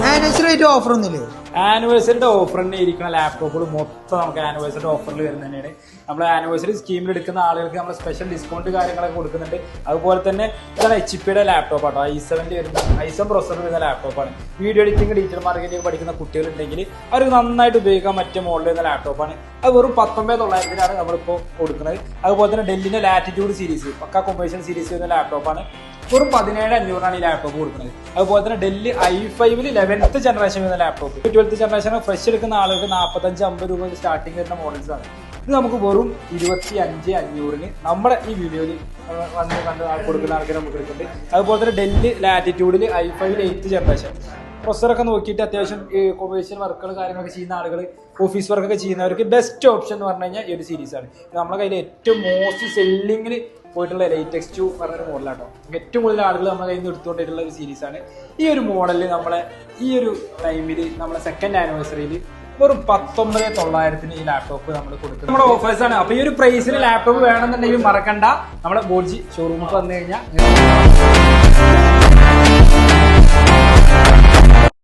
Anniversary ആയിട്ട് offer ഒന്നുമില്ലേ? ആനിവേഴ്സറിയുടെ offer തന്നെ ഇരിക്കുന്ന ലാപ്ടോപ്പുകൾ മൊത്തം നമുക്ക് ആനിവേഴ്സറിയുടെ ഓഫറിൽ വരുന്നത് തന്നെയാണ്. നമ്മൾ ആനിവേഴ്സറി സ്കീമിൽ എടുക്കുന്ന ആളുകൾക്ക് നമ്മൾ സ്പെഷ്യൽ ഡിസ്കൗണ്ട് കാര്യങ്ങളൊക്കെ കൊടുക്കുന്നുണ്ട്. അതുപോലെ തന്നെ ഇതാണ് HP ലാപ്ടോപ്പ് ആട്ടോ, i7 വരുന്ന i7 പ്രോസസർ വരുന്ന ലാപ്ടോപ്പാണ്. വീഡിയോ എഡിറ്റിംഗ്, ഡിജിറ്റൽ മാർക്കറ്റിംഗ് പഠിക്കുന്ന കുട്ടികളുണ്ടെങ്കിൽ അവർക്ക് നന്നായിട്ട് ഉപയോഗിക്കാൻ പറ്റിയ മോഡൽ വരുന്ന ലാപ്ടോപ്പാണ്. അത് വെറും 19,900 നമ്മളിപ്പോൾ കൊടുക്കുന്നത്. അതുപോലെ തന്നെ ഡെല്ലിന്റെ ലാറ്റിറ്റ്യൂഡ് സീരീസ്, പക്ക കൊമേഴ്ഷ്യൽ സീരീസ് വരുന്ന ലാപ്ടോപ്പാണ്. വെറും 17,500 ഈ ലാപ്ടോപ്പ് കൊടുക്കുന്നത്. അതുപോലെ തന്നെ ഡെല്ലി i5 11th ജനറേഷൻ വരുന്ന ലാപ്ടോപ്പ്, 12th ജനറേഷൻ ഫ്രഷ് എടുക്കുന്ന ആളുകൾക്ക് 45-50 രൂപ സ്റ്റാർട്ടിംഗ് വരുന്ന മോഡൽസ് ആണ്. ഇത് നമുക്ക് വെറും 25,500 നമ്മുടെ ഈ വീഡിയോയിൽ കണ്ട് കൊടുക്കുന്ന ആൾക്കാർ നമുക്ക് എടുക്കുന്നുണ്ട്. അതുപോലെ തന്നെ ഡെല്ലി ലാറ്റിറ്റ്യൂഡിൽ i5 8th ജനറേഷൻ പ്രൊസറൊക്കെ നോക്കിയിട്ട് അത്യാവശ്യം കൊമേഴ്ഷ്യൽ വർക്കുകൾ കാര്യങ്ങളൊക്കെ ചെയ്യുന്ന ആളുകൾ, ഓഫീസ് വർക്കൊക്കെ ചെയ്യുന്നവർക്ക് ബെസ്റ്റ് ഓപ്ഷൻ എന്ന് പറഞ്ഞു കഴിഞ്ഞാൽ ഈ ഒരു സീരീസാണ്. നമ്മുടെ കയ്യിൽ ഏറ്റവും മോസ്റ്റ് സെല്ലിങ്ങിൽ പോയിട്ടുള്ള latest 2 പറഞ്ഞൊരു മോഡലാട്ടോ. ഏറ്റവും കൂടുതൽ ആളുകൾ നമ്മുടെ കയ്യിൽ നിന്ന് എടുത്തുകൊണ്ടിട്ടുള്ള ഒരു സീരീസാണ്. ഈ ഒരു മോഡലിൽ നമ്മളെ ഈ ഒരു ടൈമിൽ നമ്മളെ 2nd ആനിവേഴ്സറിയിൽ വെറും 19,900 ഈ ലാപ്ടോപ്പ് നമ്മൾ കൊടുക്കുന്നത് നമ്മുടെ ഓഫേഴ്സാണ്. അപ്പോൾ ഈ ഒരു പ്രൈസിന് ലാപ്ടോപ്പ് വേണമെന്നുണ്ടെങ്കിൽ മറക്കണ്ട, നമ്മുടെ ബോൾജി ഷോറൂമിൽ വന്നു കഴിഞ്ഞാൽ